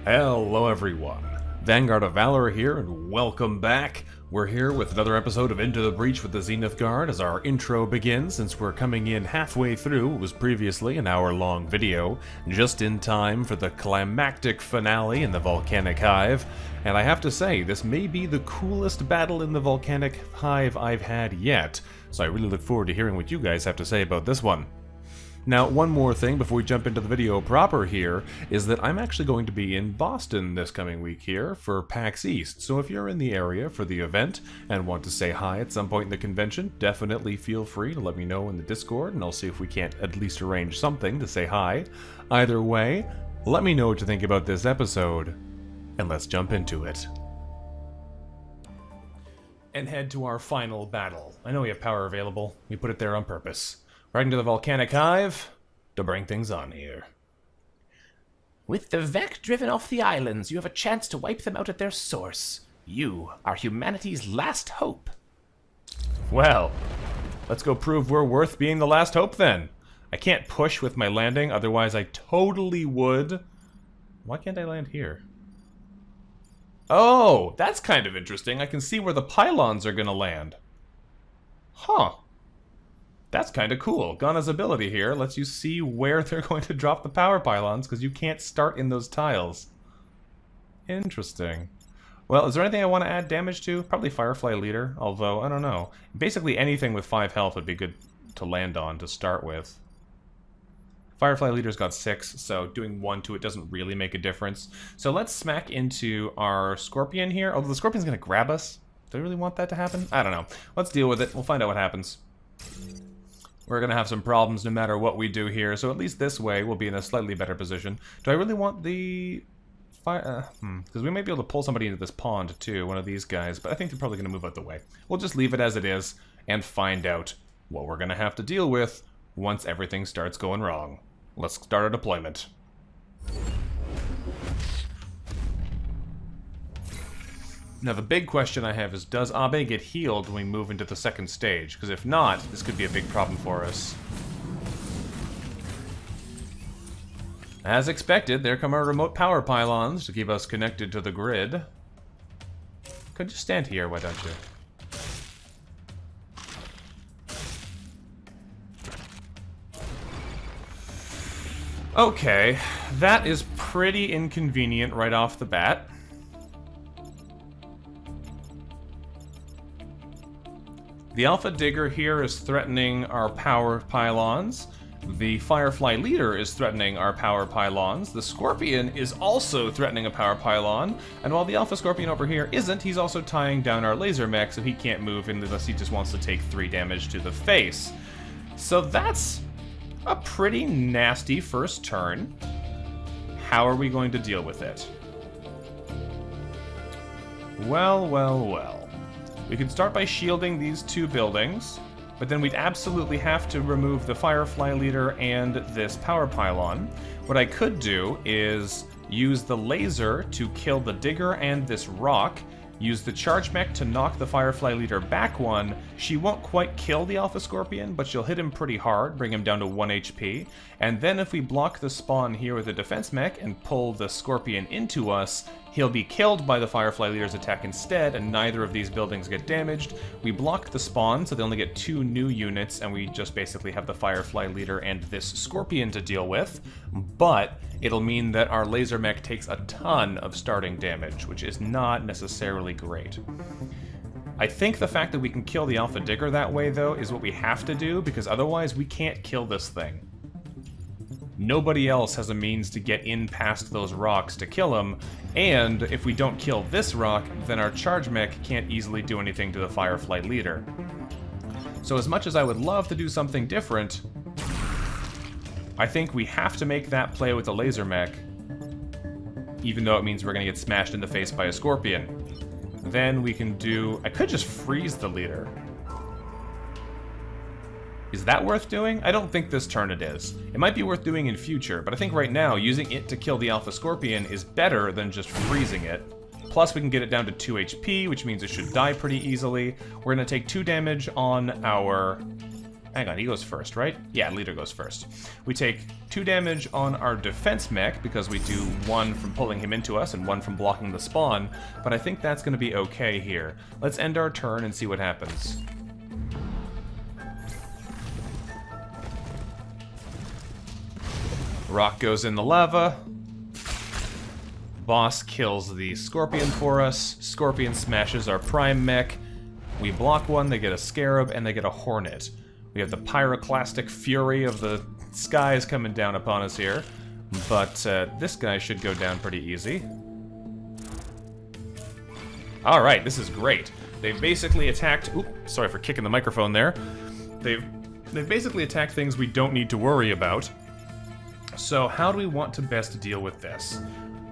Hello everyone, Vanguard of Valor here, and welcome back. We're here with another episode of Into the Breach with the Zenith Guard as our intro begins, since we're coming in halfway through what was previously an hour-long video, just in time for the climactic finale in the Volcanic Hive. And I have to say, this may be the coolest battle in the Volcanic Hive I've had yet, so I really look forward to hearing what you guys have to say about this one. Now, one more thing before we jump into the video proper here is that I'm actually going to be in Boston this coming week here for PAX East. So if you're in the area for the event and want to say hi at some point in the convention, definitely feel free to let me know in the Discord, and I'll see if we can't at least arrange something to say hi. Either way, let me know what you think about this episode, and let's jump into it. And head to our final battle. I know we have power available. We put it there on purpose. Right into the Volcanic Hive to bring things on here. With the Vec driven off the islands, you have a chance to wipe them out at their source. You are humanity's last hope. Well, let's go prove we're worth being the last hope then. I can't push with my landing, otherwise I totally would. Why can't I land here? Oh, that's kind of interesting. I can see where the pylons are gonna land. Huh. That's kind of cool. Ghana's ability here lets you see where they're going to drop the power pylons, because you can't start in those tiles. Interesting. Well, is there anything I want to add damage to? Probably Firefly Leader, although, I don't know. Basically anything with 5 health would be good to land on to start with. Firefly Leader's got 6, so doing 1 to it doesn't really make a difference. So let's smack into our Scorpion here. Although the Scorpion's going to grab us. Do I really want that to happen? I don't know. Let's deal with it. We'll find out what happens. We're going to have some problems no matter what we do here, so at least this way we'll be in a slightly better position. Do I really want the fire? Because we might be able to pull somebody into this pond too, one of these guys, but I think they're probably going to move out the way. We'll just leave it as it is and find out what we're going to have to deal with once everything starts going wrong. Let's start our deployment. Now the big question I have is, does Abe get healed when we move into the second stage? Because if not, this could be a big problem for us. As expected, there come our remote power pylons to keep us connected to the grid. Could you stand here, why don't you? Okay, that is pretty inconvenient right off the bat. The Alpha Digger here is threatening our power pylons. The Firefly Leader is threatening our power pylons. The Scorpion is also threatening a power pylon. And while the Alpha Scorpion over here isn't, he's also tying down our laser mech, so he can't move unless he just wants to take 3 damage to the face. So that's a pretty nasty first turn. How are we going to deal with it? Well, well, well. We could start by shielding these 2 buildings, but then we'd absolutely have to remove the Firefly Leader and this power pylon. What I could do is use the laser to kill the Digger and this rock, use the charge mech to knock the Firefly Leader back 1. She won't quite kill the Alpha Scorpion, but she'll hit him pretty hard, bring him down to 1 HP. And then if we block the spawn here with the defense mech and pull the Scorpion into us, he'll be killed by the Firefly Leader's attack instead, and neither of these buildings get damaged. We block the spawn, so they only get 2 new units, and we just basically have the Firefly Leader and this Scorpion to deal with. But it'll mean that our laser mech takes a ton of starting damage, which is not necessarily great. I think the fact that we can kill the Alpha Digger that way, though, is what we have to do, because otherwise we can't kill this thing. Nobody else has a means to get in past those rocks to kill him, and if we don't kill this rock, then our charge mech can't easily do anything to the Firefly Leader. So as much as I would love to do something different, I think we have to make that play with the laser mech, even though it means we're going to get smashed in the face by a Scorpion. Then we can do... I could just freeze the leader. Is that worth doing? I don't think this turn it is. It might be worth doing in future, but I think right now using it to kill the Alpha Scorpion is better than just freezing it. Plus we can get it down to 2 HP, which means it should die pretty easily. We're going to take 2 damage on our hang on, he goes first, right? Yeah, leader goes first. We take 2 damage on our defense mech, because we do 1 from pulling him into us and 1 from blocking the spawn, but I think that's going to be okay here. Let's end our turn and see what happens. Rock goes in the lava. Boss kills the Scorpion for us. Scorpion smashes our Prime Mech. We block 1, they get a Scarab, and they get a Hornet. We have the Pyroclastic Fury of the skies coming down upon us here. But this guy should go down pretty easy. Alright, this is great. They've basically attacked... Oop, sorry for kicking the microphone there. They've basically attacked things we don't need to worry about. So how do we want to best deal with this?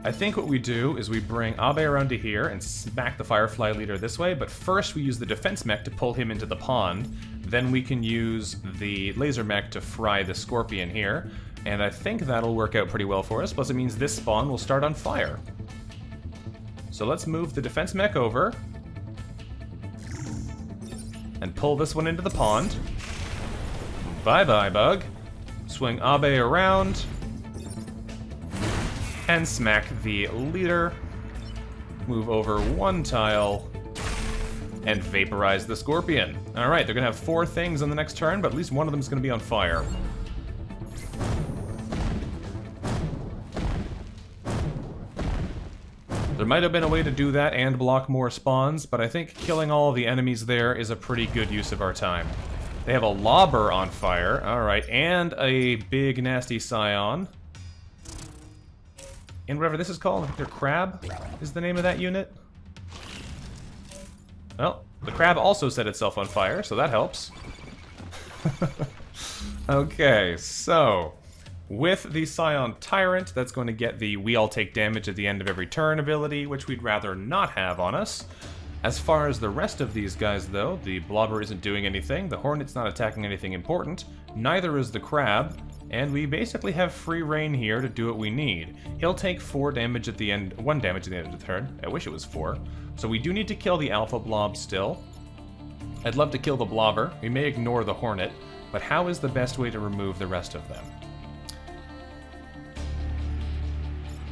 I think what we do is we bring Abe around to here and smack the Firefly leader this way, but first we use the defense mech to pull him into the pond. Then we can use the laser mech to fry the Scorpion here, and I think that'll work out pretty well for us, plus it means this spawn will start on fire. So let's move the defense mech over and pull this one into the pond. Bye-bye, bug. Swing Abe around and smack the leader. Move over 1 tile and vaporize the Scorpion. Alright, they're gonna have 4 things on the next turn, but at least one of them is gonna be on fire. There might have been a way to do that and block more spawns, but I think killing all of the enemies there is a pretty good use of our time. They have a Lobber on fire, alright, and a big nasty Scion. And whatever this is called, I think their Crab is the name of that unit. Well, the Crab also set itself on fire, so that helps. Okay, so with the Scion Tyrant, that's going to get the we all take damage at the end of every turn ability, which we'd rather not have on us. As far as the rest of these guys, though, the Blobber isn't doing anything, the Hornet's not attacking anything important, neither is the Crab, and we basically have free reign here to do what we need. He'll take 4 damage at the end, 1 damage at the end of the turn. I wish it was 4. So we do need to kill the Alpha Blob still. I'd love to kill the Blobber. We may ignore the Hornet, but how is the best way to remove the rest of them?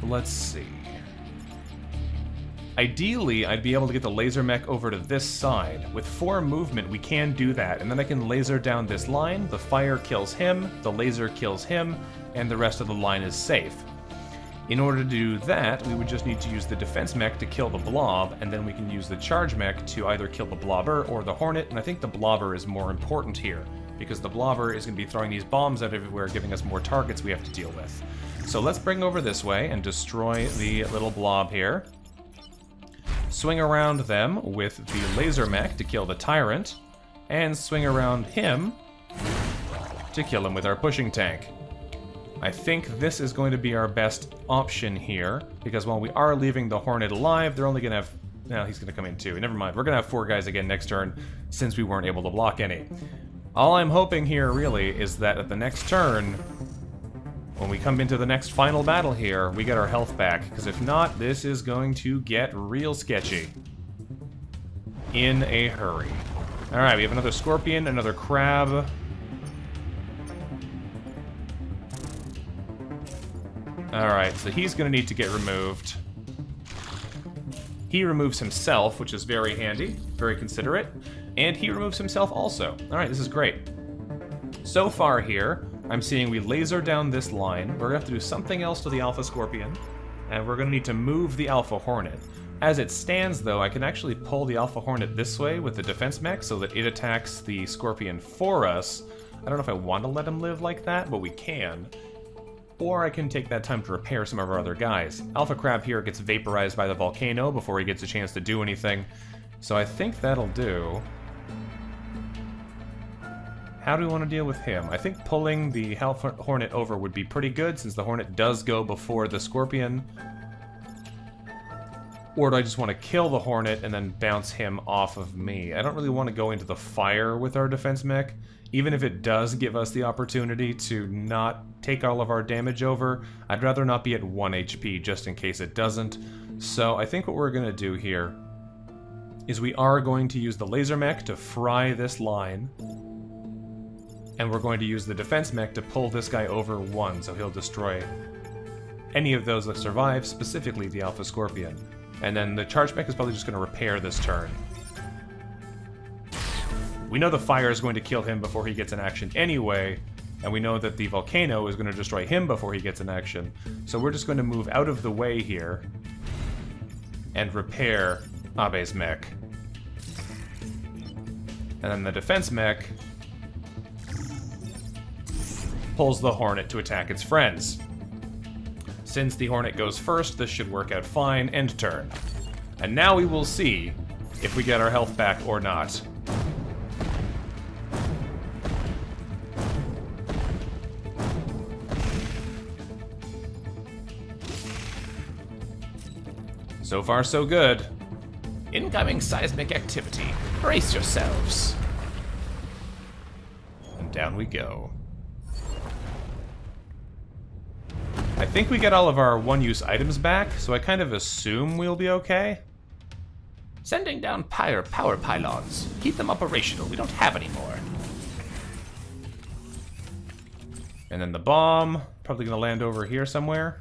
Let's see. Ideally, I'd be able to get the laser mech over to this side. With 4 movement, we can do that, and then I can laser down this line, the fire kills him, the laser kills him, and the rest of the line is safe. In order to do that, we would just need to use the defense mech to kill the blob, and then we can use the charge mech to either kill the blobber or the hornet, and I think the blobber is more important here, because the blobber is going to be throwing these bombs out everywhere, giving us more targets we have to deal with. So let's bring over this way and destroy the little blob here. Swing around them with the laser mech to kill the tyrant, and swing around him to kill him with our pushing tank. I think this is going to be our best option here, because while we are leaving the Hornet alive, they're only going to have... No, he's going to come in too. Never mind, we're going to have 4 guys again next turn, since we weren't able to block any. All I'm hoping here, really, is that at the next turn, when we come into the next final battle here, we get our health back, because if not, this is going to get real sketchy. In a hurry. Alright, we have another Scorpion, another Crab. Alright, so he's going to need to get removed. He removes himself, which is very handy, very considerate. And he removes himself also. Alright, this is great. So far here, I'm seeing we laser down this line. We're going to have to do something else to the Alpha Scorpion. And we're going to need to move the Alpha Hornet. As it stands, though, I can actually pull the Alpha Hornet this way with the defense mech so that it attacks the Scorpion for us. I don't know if I want to let him live like that, but we can. Or I can take that time to repair some of our other guys. Alpha Crab here gets vaporized by the volcano before he gets a chance to do anything. So I think that'll do. How do we want to deal with him? I think pulling the Alpha Hornet over would be pretty good, since the Hornet does go before the Scorpion. Or do I just want to kill the Hornet and then bounce him off of me? I don't really want to go into the fire with our defense mech, even if it does give us the opportunity to not take all of our damage over. I'd rather not be at 1 HP, just in case it doesn't. So I think what we're going to do here is we are going to use the laser mech to fry this line. And we're going to use the defense mech to pull this guy over 1, so he'll destroy any of those that survive, specifically the Alpha Scorpion. And then the charge mech is probably just going to repair this turn. We know the fire is going to kill him before he gets an action anyway, and we know that the volcano is going to destroy him before he gets an action. So we're just going to move out of the way here and repair Abe's mech. And then the defense mech pulls the Hornet to attack its friends. Since the Hornet goes first, this should work out fine. End turn. And now we will see if we get our health back or not. So far, so good. Incoming seismic activity. Brace yourselves. And down we go. I think we get all of our one-use items back, so I kind of assume we'll be okay. Sending down power pylons. Keep them operational. We don't have any more. And then the bomb, probably going to land over here somewhere.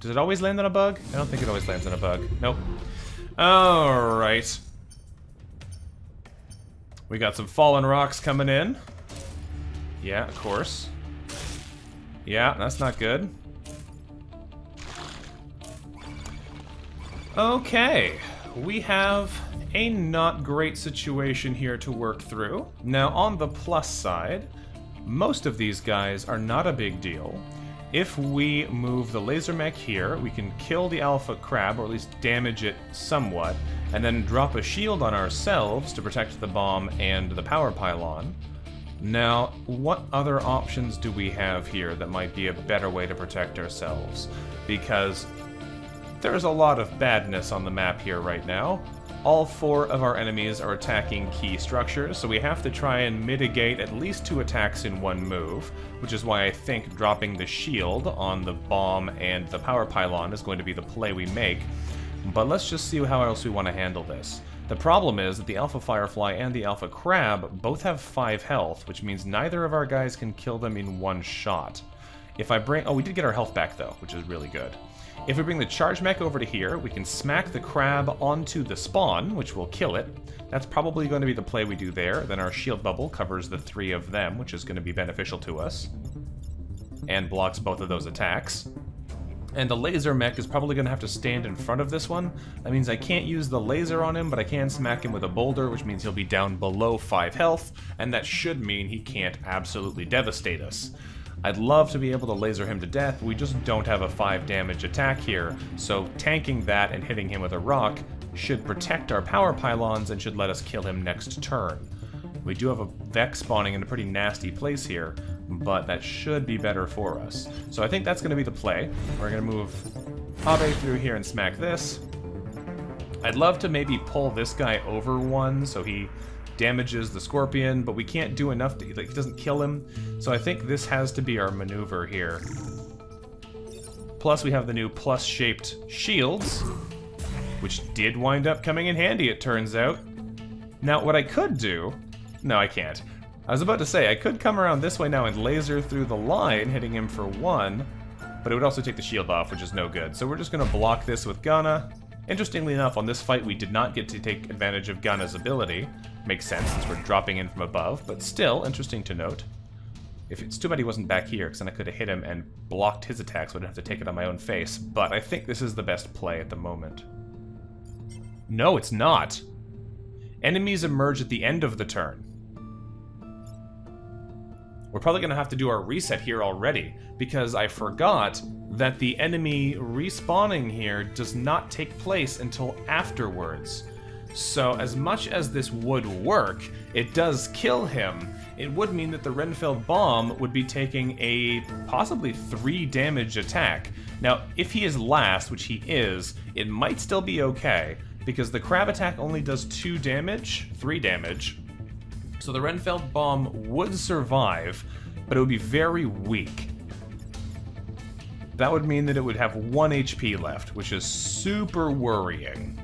Does it always land on a bug? I don't think it always lands on a bug. Nope. Alright. We got some fallen rocks coming in. Yeah, of course. Yeah, that's not good. Okay. We have a not great situation here to work through. Now, on the plus side, most of these guys are not a big deal. If we move the laser mech here, we can kill the alpha crab, or at least damage it somewhat, and then drop a shield on ourselves to protect the bomb and the power pylon. Now, what other options do we have here that might be a better way to protect ourselves? Because there's a lot of badness on the map here right now. All 4 of our enemies are attacking key structures, so we have to try and mitigate at least 2 attacks in one move, which is why I think dropping the shield on the bomb and the power pylon is going to be the play we make. But let's just see how else we want to handle this. The problem is that the Alpha Firefly and the Alpha Crab both have 5 health, which means neither of our guys can kill them in one shot. If I bring... Oh, we did get our health back, though, which is really good. If we bring the charge mech over to here, we can smack the crab onto the spawn, which will kill it. That's probably going to be the play we do there. Then our shield bubble covers the 3 of them, which is going to be beneficial to us. And blocks both of those attacks. And the laser mech is probably going to have to stand in front of this one. That means I can't use the laser on him, but I can smack him with a boulder, which means he'll be down below 5 health, and that should mean he can't absolutely devastate us. I'd love to be able to laser him to death, we just don't have a 5 damage attack here, so tanking that and hitting him with a rock should protect our power pylons and should let us kill him next turn. We do have a Vex spawning in a pretty nasty place here, but that should be better for us. So I think that's going to be the play. We're going to move Abe through here and smack this. I'd love to maybe pull this guy over 1 so he damages the Scorpion, but we can't do enough to... Like, he doesn't kill him. So I think this has to be our maneuver here. Plus we have the new plus-shaped shields, which did wind up coming in handy, it turns out. Now, what I could do... No, I can't. I was about to say, I could come around this way now and laser through the line, hitting him for 1, but it would also take the shield off, which is no good. So we're just going to block this with Gunna. Interestingly enough, on this fight, we did not get to take advantage of Gunna's ability. Makes sense, since we're dropping in from above, but still, interesting to note. If it's too bad he wasn't back here, because then I could have hit him and blocked his attacks, so I didn't have to take it on my own face. But I think this is the best play at the moment. No, it's not! Enemies emerge at the end of the turn. We're probably going to have to do our reset here already, because I forgot that the enemy respawning here does not take place until afterwards. So as much as this would work, it does kill him. It would mean that the Renfeld bomb would be taking a possibly 3 damage attack. Now, if he is last, which he is, it might still be okay, because the crab attack only does 3 damage. So the Renfeld bomb would survive, but it would be very weak. That would mean that it would have 1 HP left, which is super worrying.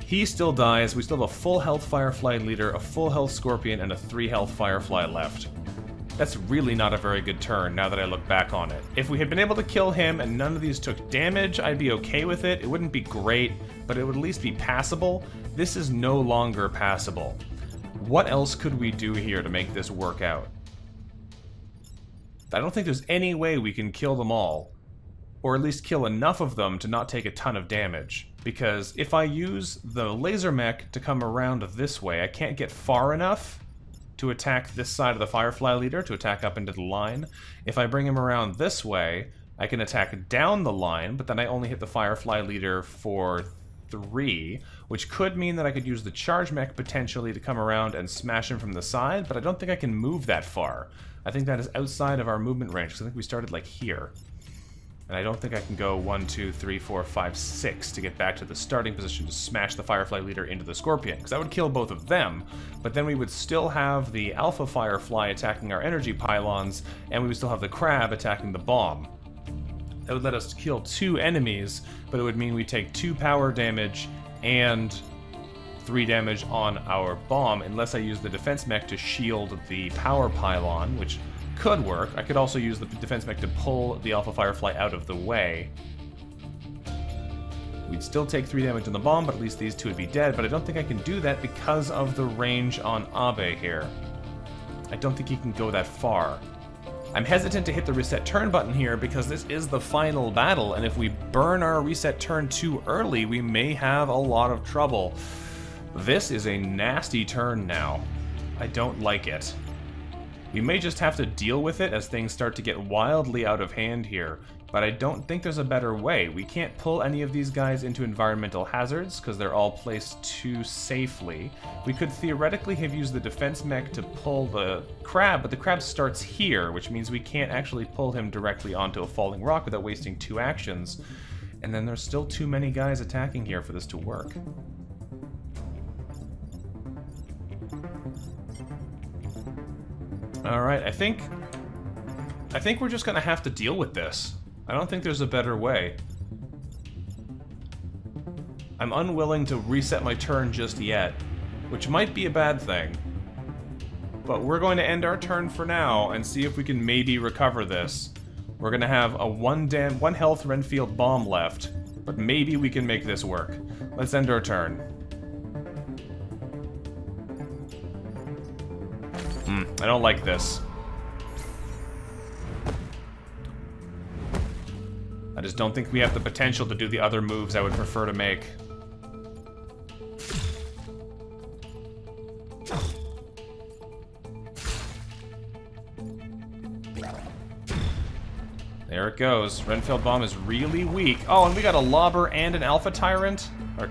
He still dies. We still have a full health Firefly leader, a full health Scorpion, and a 3 health Firefly left. That's really not a very good turn, now that I look back on it. If we had been able to kill him and none of these took damage, I'd be okay with it. It wouldn't be great, but it would at least be passable. This is no longer passable. What else could we do here to make this work out? I don't think there's any way we can kill them all. Or at least kill enough of them to not take a ton of damage. Because if I use the laser mech to come around this way, I can't get far enough to attack this side of the Firefly leader, to attack up into the line. If I bring him around this way, I can attack down the line, but then I only hit the Firefly leader for 3, which could mean that I could use the charge mech potentially to come around and smash him from the side, but I don't think I can move that far. I think that is outside of our movement range, because I think we started like here. And I don't think I can go 1, 2, 3, 4, 5, 6 to get back to the starting position to smash the Firefly leader into the Scorpion, because that would kill both of them, but then we would still have the Alpha Firefly attacking our energy pylons, and we would still have the Crab attacking the bomb. That would let us kill 2 enemies, but it would mean we take 2 power damage and 3 damage on our bomb, unless I use the defense mech to shield the power pylon, which could work. I could also use the defense mech to pull the Alpha Firefly out of the way. We'd still take 3 damage on the bomb, but at least these 2 would be dead, but I don't think I can do that because of the range on Abe here. I don't think he can go that far. I'm hesitant to hit the reset turn button here because this is the final battle, and if we burn our reset turn too early, we may have a lot of trouble. This is a nasty turn now. I don't like it. We may just have to deal with it as things start to get wildly out of hand here, but I don't think there's a better way. We can't pull any of these guys into environmental hazards because they're all placed too safely. We could theoretically have used the defense mech to pull the Crab, but the Crab starts here, which means we can't actually pull him directly onto a falling rock without wasting 2 actions. And then there's still too many guys attacking here for this to work. Alright, I think we're just gonna have to deal with this. I don't think there's a better way. I'm unwilling to reset my turn just yet, which might be a bad thing. But we're going to end our turn for now and see if we can maybe recover this. We're gonna have a 1 health Renfield bomb left, but maybe we can make this work. Let's end our turn. I don't like this. I just don't think we have the potential to do the other moves I would prefer to make. There it goes. Renfield Bomb is really weak. Oh, and we got a Lobber and an Alpha Tyrant? Or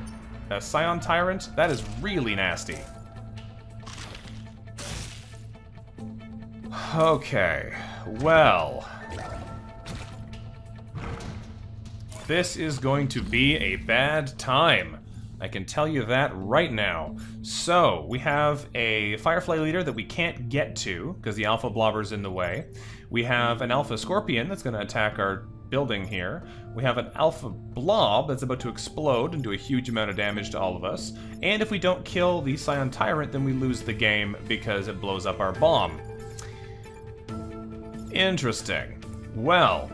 a Scion Tyrant? That is really nasty. Okay, well, this is going to be a bad time. I can tell you that right now. So, we have a Firefly leader that we can't get to because the Alpha Blobber's in the way. We have an Alpha Scorpion that's going to attack our building here. We have an Alpha Blob that's about to explode and do a huge amount of damage to all of us. And if we don't kill the Scion Tyrant, then we lose the game because it blows up our bomb. Interesting. Well,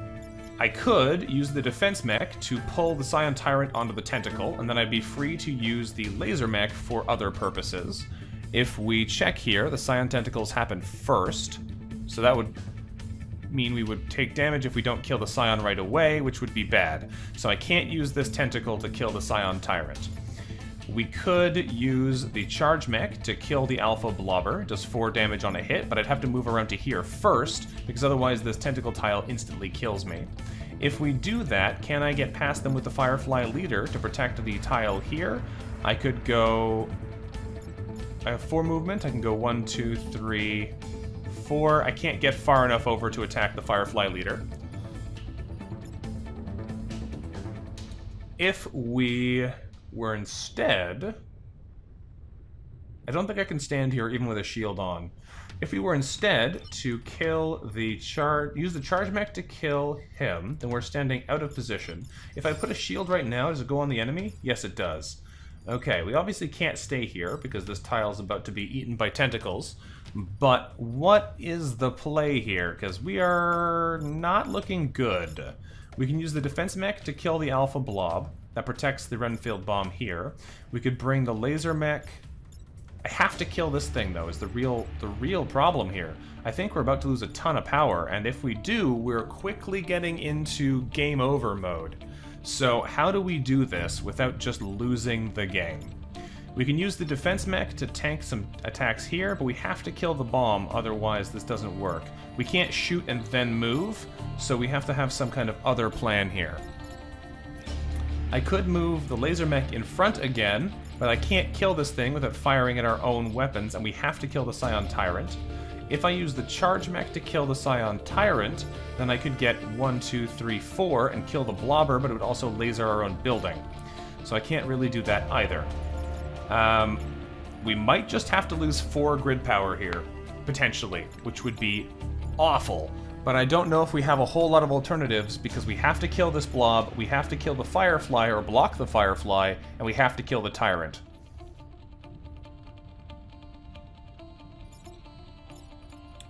I could use the defense mech to pull the Scion Tyrant onto the tentacle, and then I'd be free to use the laser mech for other purposes. If we check here, the Scion tentacles happen first, so that would mean we would take damage if we don't kill the Scion right away, which would be bad. So I can't use this tentacle to kill the Scion Tyrant. We could use the charge mech to kill the Alpha Blobber. It does 4 damage on a hit, but I'd have to move around to here first, because otherwise this tentacle tile instantly kills me. If we do that, can I get past them with the Firefly leader to protect the tile here? I could go... I have 4 movement. I can go 1, 2, 3, 4. I can't get far enough over to attack the Firefly leader. If we were instead... I don't think I can stand here even with a shield on. If we were instead to kill the use the charge mech to kill him, then we're standing out of position. If I put a shield right now, does it go on the enemy? Yes, it does. Okay, we obviously can't stay here because this tile's about to be eaten by tentacles. But what is the play here? Because we are not looking good. We can use the defense mech to kill the alpha blob. That protects the Renfield bomb here. We could bring the laser mech. I have to kill this thing, though, is the real problem here. I think we're about to lose a ton of power, and if we do, we're quickly getting into game over mode. So how do we do this without just losing the game? We can use the defense mech to tank some attacks here, but we have to kill the bomb, otherwise this doesn't work. We can't shoot and then move, so we have to have some kind of other plan here. I could move the laser mech in front again, but I can't kill this thing without firing at our own weapons, and we have to kill the Scion Tyrant. If I use the charge mech to kill the Scion Tyrant, then I could get 1, 2, 3, 4 and kill the blobber, but it would also laser our own building. So I can't really do that either. We might just have to lose 4 grid power here, potentially, which would be awful. But I don't know if we have a whole lot of alternatives, because we have to kill this blob, we have to kill the Firefly or block the Firefly, and we have to kill the Tyrant.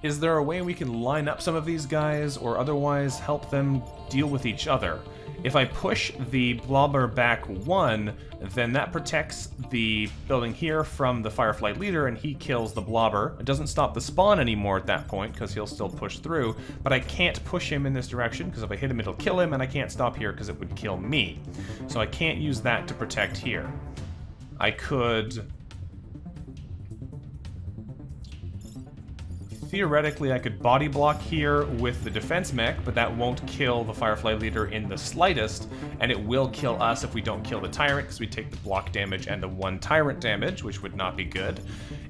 Is there a way we can line up some of these guys, or otherwise help them deal with each other? If I push the blobber back 1, then that protects the building here from the Firefly leader, and he kills the blobber. It doesn't stop the spawn anymore at that point, because he'll still push through, but I can't push him in this direction, because if I hit him it'll kill him, and I can't stop here because it would kill me. So I can't use that to protect here. I could... Theoretically, I could body block here with the defense mech, but that won't kill the Firefly leader in the slightest, and it will kill us if we don't kill the Tyrant, because we take the block damage and the 1 Tyrant damage, which would not be good.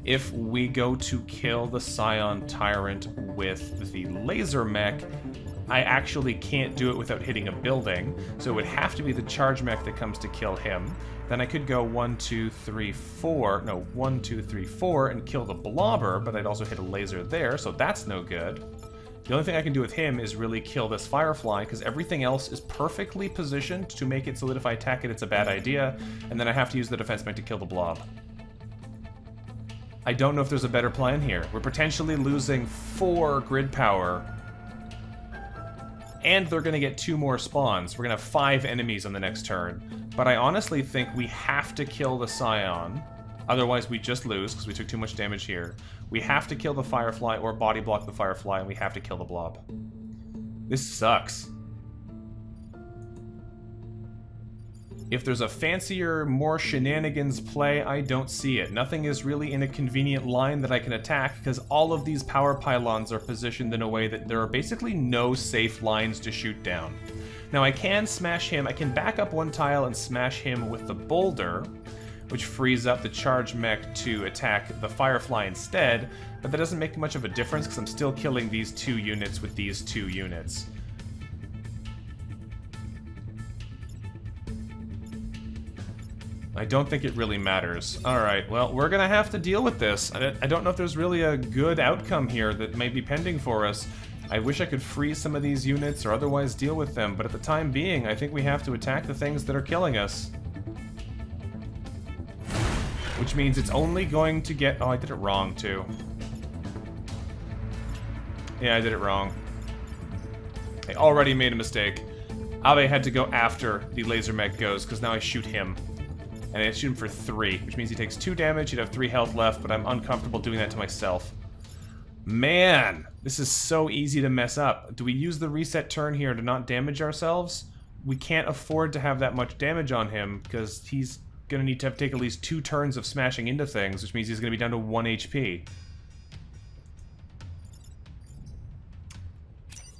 If we go to kill the Scion Tyrant with the laser mech, I actually can't do it without hitting a building, so it would have to be the charge mech that comes to kill him. Then I could go 1, 2, 3, 4, no, 1, 2, 3, 4, and kill the blobber, but I'd also hit a laser there, so that's no good. The only thing I can do with him is really kill this Firefly, because everything else is perfectly positioned to make it so that if I attack it, it's a bad idea, and then I have to use the defense mech to kill the blob. I don't know if there's a better plan here. We're potentially losing 4 grid power, and they're going to get 2 more spawns. We're going to have 5 enemies on the next turn. But I honestly think we have to kill the Scion. Otherwise we just lose, because we took too much damage here. We have to kill the Firefly or body block the Firefly, and we have to kill the blob. This sucks. If there's a fancier, more shenanigans play, I don't see it. Nothing is really in a convenient line that I can attack, because all of these power pylons are positioned in a way that there are basically no safe lines to shoot down. Now I can smash him, I can back up 1 tile and smash him with the boulder, which frees up the charge mech to attack the Firefly instead, but that doesn't make much of a difference because I'm still killing these 2 units with these 2 units. I don't think it really matters. Alright, well, we're gonna have to deal with this. I don't know if there's really a good outcome here that may be pending for us. I wish I could freeze some of these units or otherwise deal with them, but at the time being, I think we have to attack the things that are killing us. Which means it's only going to get... Oh, I did it wrong, too. Yeah, I did it wrong. I already made a mistake. Abe had to go after the laser mech goes, because now I shoot him. And I shoot him for 3, which means he takes 2 damage, he'd have 3 health left, but I'm uncomfortable doing that to myself. Man, this is so easy to mess up. Do we use the reset turn here to not damage ourselves? We can't afford to have that much damage on him, because he's going to need to take at least 2 turns of smashing into things, which means he's going to be down to 1 HP.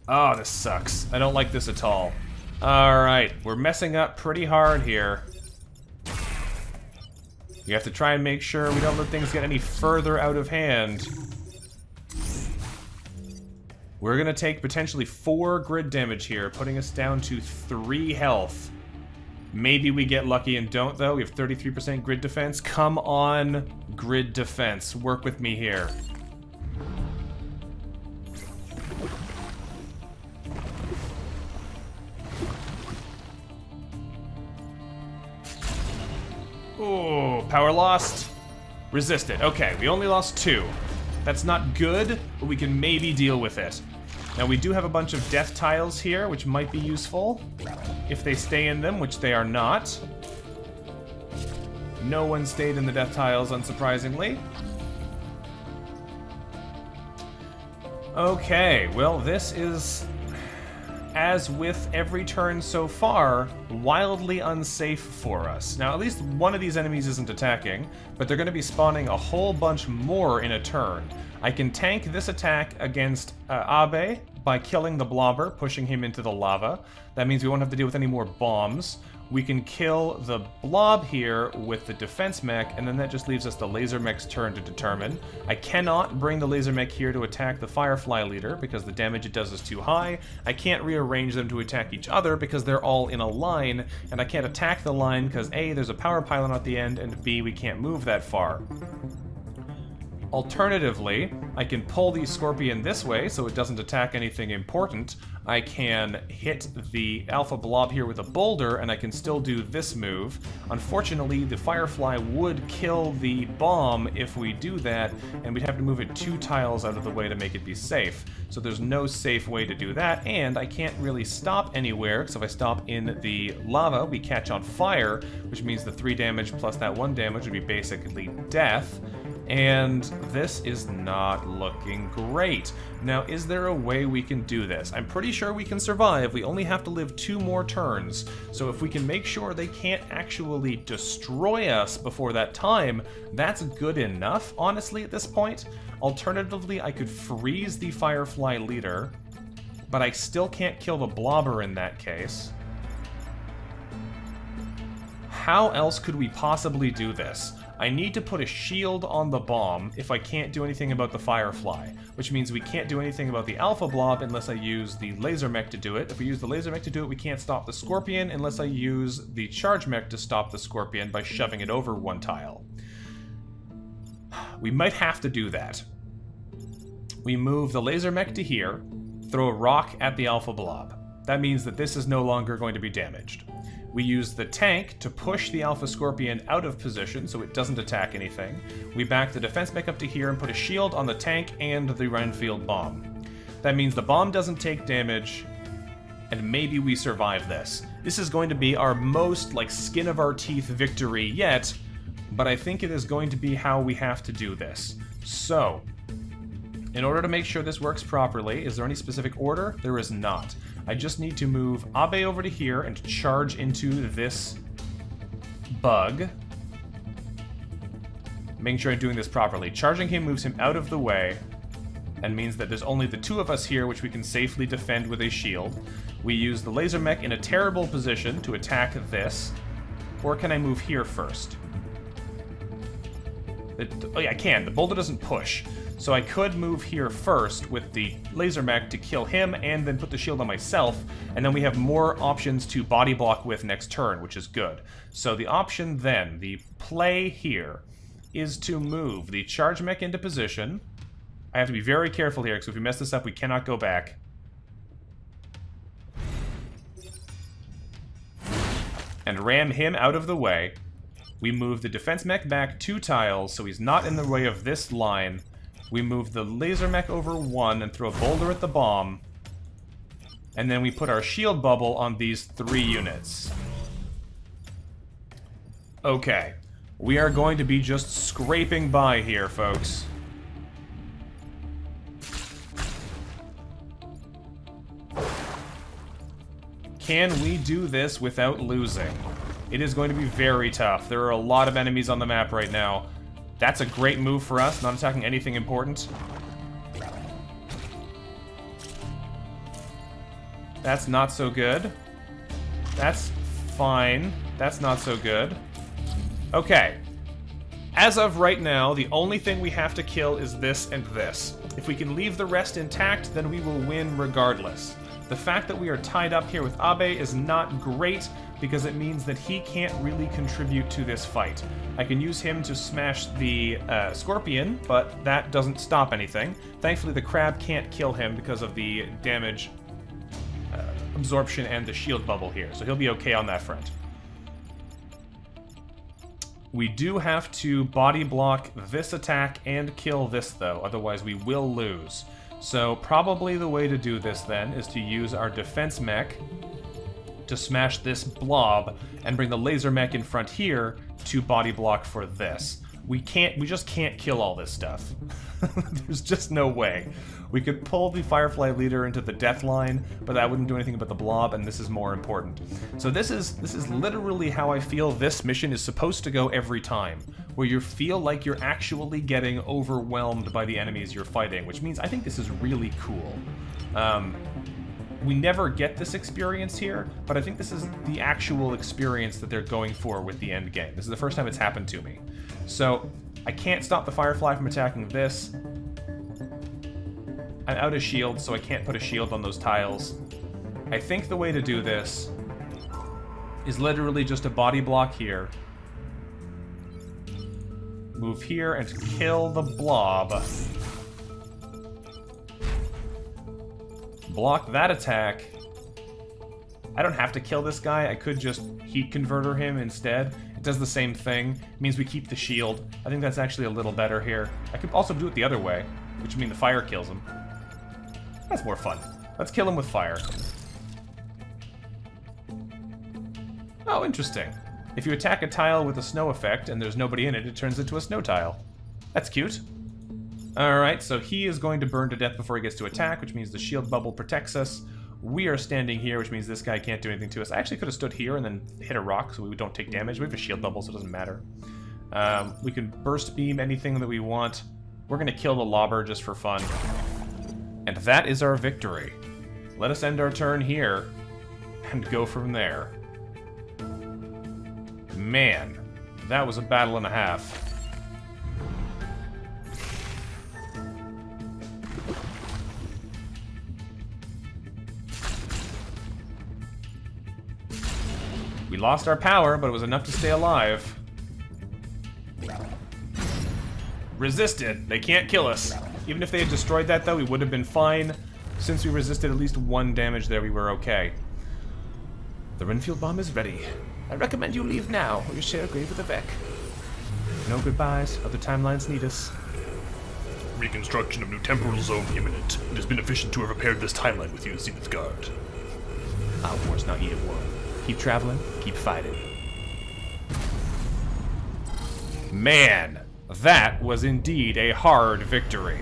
Oh, this sucks. I don't like this at all. Alright, we're messing up pretty hard here. We have to try and make sure we don't let things get any further out of hand. We're gonna take potentially 4 grid damage here, putting us down to 3 health. Maybe we get lucky and don't, though. We have 33% grid defense. Come on, grid defense. Work with me here. Oh. power lost. Resisted. Okay, we only lost 2. That's not good, but we can maybe deal with it. Now, we do have a bunch of death tiles here, which might be useful if they stay in them, which they are not. No one stayed in the death tiles, unsurprisingly. Okay, well, this is, as with every turn so far, wildly unsafe for us. Now, at least one of these enemies isn't attacking, but they're going to be spawning a whole bunch more in a turn. I can tank this attack against Abe by killing the blobber, pushing him into the lava. That means we won't have to deal with any more bombs. We can kill the blob here with the defense mech, and then that just leaves us the laser mech's turn to determine. I cannot bring the laser mech here to attack the firefly leader because the damage it does is too high. I can't rearrange them to attack each other because they're all in a line, and I can't attack the line because A, there's a power pylon at the end, and B, we can't move that far. Alternatively, I can pull the scorpion this way so it doesn't attack anything important. I can hit the alpha blob here with a boulder, and I can still do this move. Unfortunately, the firefly would kill the bomb if we do that, and we'd have to move it 2 tiles out of the way to make it be safe. So there's no safe way to do that, and I can't really stop anywhere, because if I stop in the lava, we catch on fire, which means the 3 damage plus that 1 damage would be basically death. And this is not looking great. Now, is there a way we can do this? I'm pretty sure we can survive. We only have to live 2 more turns. So if we can make sure they can't actually destroy us before that time, that's good enough, honestly, at this point. Alternatively, I could freeze the Firefly leader, but I still can't kill the blobber in that case. How else could we possibly do this? I need to put a shield on the bomb if I can't do anything about the Firefly, which means we can't do anything about the Alpha Blob unless I use the Laser Mech to do it. If we use the Laser Mech to do it, we can't stop the Scorpion unless I use the Charge Mech to stop the Scorpion by shoving it over 1 tile. We might have to do that. We move the Laser Mech to here, throw a rock at the Alpha Blob. That means that this is no longer going to be damaged. We use the tank to push the Alpha Scorpion out of position so it doesn't attack anything. We back the defense mech up to here and put a shield on the tank and the Renfield bomb. That means the bomb doesn't take damage, and maybe we survive this. This is going to be our most, skin of our teeth victory yet, but I think it is going to be how we have to do this. So, in order to make sure this works properly, is there any specific order? There is not. I just need to move Abe over to here and charge into this bug. Making sure I'm doing this properly. Charging him moves him out of the way and means that there's only the 2 of us here, which we can safely defend with a shield. We use the laser mech in a terrible position to attack this. Or can I move here first? Oh yeah, I can. The boulder doesn't push. So I could move here first with the laser mech to kill him and then put the shield on myself, and then we have more options to body block with next turn, which is good. So the option then, the play here, is to move the charge mech into position. I have to be very careful here, because if we mess this up, we cannot go back. And ram him out of the way. We move the defense mech back 2 tiles, so he's not in the way of this line. We move the laser mech over 1 and throw a boulder at the bomb. And then we put our shield bubble on these 3 units. Okay. We are going to be just scraping by here, folks. Can we do this without losing? It is going to be very tough. There are a lot of enemies on the map right now. That's a great move for us, not attacking anything important. That's not so good. That's fine. That's not so good. Okay. As of right now, the only thing we have to kill is this and this. If we can leave the rest intact, then we will win regardless. The fact that we are tied up here with Abe is not great, because it means that he can't really contribute to this fight. I can use him to smash the Scorpion, but that doesn't stop anything. Thankfully, the crab can't kill him because of the damage absorption and the shield bubble here, so he'll be okay on that front. We do have to body block this attack and kill this, though, otherwise we will lose. So probably the way to do this, then, is to use our defense mech to smash this blob and bring the laser mech in front here to body block for this. We just can't kill all this stuff. There's just no way. We could pull the Firefly leader into the death line, but that wouldn't do anything about the blob, and this is more important. So this is literally how I feel this mission is supposed to go every time, where you feel like you're actually getting overwhelmed by the enemies you're fighting, which means I think this is really cool. We never get this experience here, but I think this is the actual experience that they're going for with the end game. This is the first time it's happened to me. So, I can't stop the Firefly from attacking this. I'm out of shield, so I can't put a shield on those tiles. I think the way to do this is literally just a body block here. Move here and kill the blob. Block that attack. I don't have to kill this guy. I could just heat converter him instead. It does the same thing. It means we keep the shield. I think that's actually a little better here. I could also do it the other way, which would mean the fire kills him. That's more fun. Let's kill him with fire. Oh, interesting. If you attack a tile with a snow effect and there's nobody in it, it turns into a snow tile. That's cute. Alright, so he is going to burn to death before he gets to attack, which means the shield bubble protects us. We are standing here, which means this guy can't do anything to us. I actually could have stood here and then hit a rock so we don't take damage. We have a shield bubble, so it doesn't matter. We can burst beam anything that we want. We're going to kill the lobber just for fun. And that is our victory. Let us end our turn here and go from there. Man, that was a battle and a half. We lost our power, but it was enough to stay alive. Resisted. They can't kill us. Even if they had destroyed that, though, we would have been fine. Since we resisted at least 1 damage there, we were okay. The Renfield bomb is ready. I recommend you leave now, or you share a grave with the Vec. No goodbyes. Other timelines need us. Reconstruction of new temporal zone imminent. It has been efficient to have repaired this timeline with you, Zenith Guard. Our war's not yet war. Keep traveling, keep fighting. Man, that was indeed a hard victory.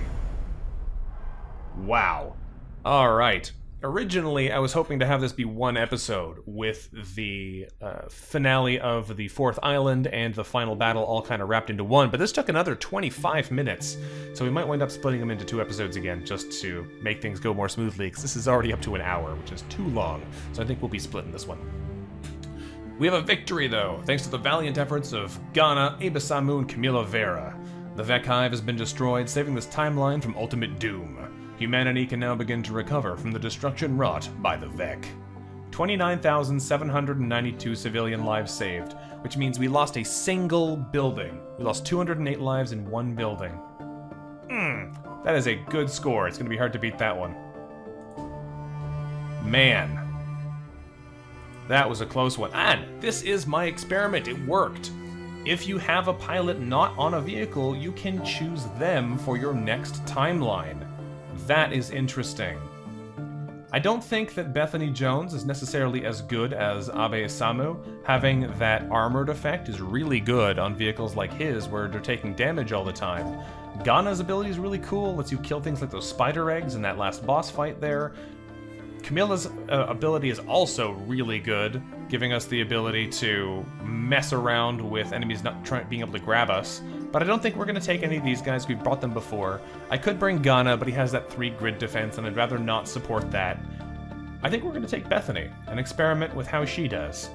Wow. Alright. Originally, I was hoping to have this be one episode with the finale of the 4th island and the final battle all kind of wrapped into one, but this took another 25 minutes, so we might wind up splitting them into 2 episodes again just to make things go more smoothly, because this is already up to an hour, which is too long, so I think we'll be splitting this one. We have a victory, though, thanks to the valiant efforts of Ghana, Abesamu, and Camila Vera. The Vec Hive has been destroyed, saving this timeline from ultimate doom. Humanity can now begin to recover from the destruction wrought by the Vec. 29,792 civilian lives saved, which means we lost a single building. We lost 208 lives in 1 building. That is a good score. It's going to be hard to beat that one. Man. That was a close one. And this is my experiment. It worked. If you have a pilot not on a vehicle, you can choose them for your next timeline. That is interesting. I don't think that Bethany Jones is necessarily as good as Abe Samu. Having that armored effect is really good on vehicles like his, where they're taking damage all the time. Ghana's ability is really cool, lets you kill things like those spider eggs in that last boss fight there. Camilla's ability is also really good, giving us the ability to mess around with enemies not being able to grab us. But I don't think we're going to take any of these guys. We've brought them before. I could bring Ghana, but he has that 3 grid defense, and I'd rather not support that. I think we're going to take Bethany and experiment with how she does.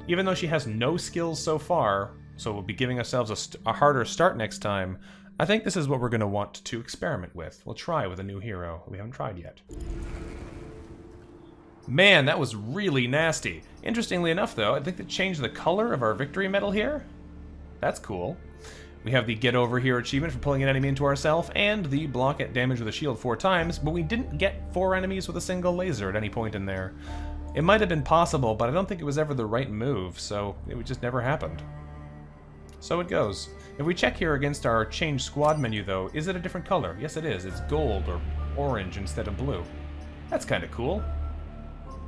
Even though she has no skills so far, so we'll be giving ourselves a harder start next time, I think this is what we're going to want to experiment with. We'll try with a new hero we haven't tried yet. Man, that was really nasty. Interestingly enough, though, I think they changed the color of our victory medal here. That's cool. We have the Get Over Here achievement for pulling an enemy into ourself, and the block at damage with a shield 4 times, but we didn't get 4 enemies with a single laser at any point in there. It might have been possible, but I don't think it was ever the right move, so it just never happened. So it goes. If we check here against our change squad menu, though, is it a different color? Yes, it is. It's gold or orange instead of blue. That's kind of cool.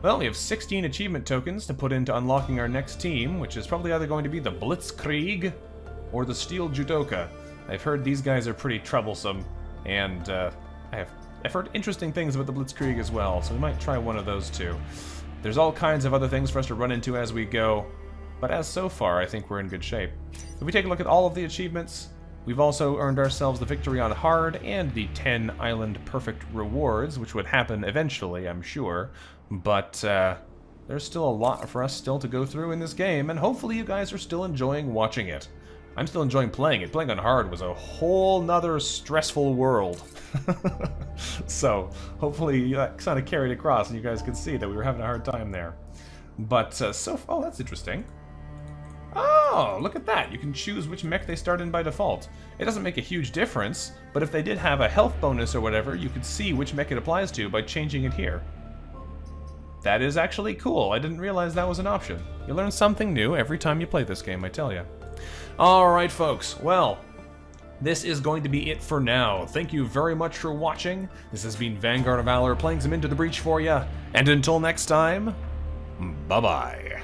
Well, we have 16 achievement tokens to put into unlocking our next team, which is probably either going to be the Blitzkrieg or the Steel Judoka. I've heard these guys are pretty troublesome, and I've heard interesting things about the Blitzkrieg as well, so we might try one of those too. There's all kinds of other things for us to run into as we go, but as so far, I think we're in good shape. If we take a look at all of the achievements, we've also earned ourselves the victory on hard and the 10 island perfect rewards, which would happen eventually, I'm sure. But there's still a lot for us still to go through in this game, and hopefully you guys are still enjoying watching it. I'm still enjoying playing it. Playing on hard was a whole nother stressful world. So hopefully that kind of carried across and you guys could see that we were having a hard time there. But oh, that's interesting. Oh, look at that. You can choose which mech they start in by default. It doesn't make a huge difference, but if they did have a health bonus or whatever, you could see which mech it applies to by changing it here. That is actually cool. I didn't realize that was an option. You learn something new every time you play this game, I tell you. Alright, folks. Well, this is going to be it for now. Thank you very much for watching. This has been Vanguard of Valor playing some Into the Breach for you. And until next time, bye-bye.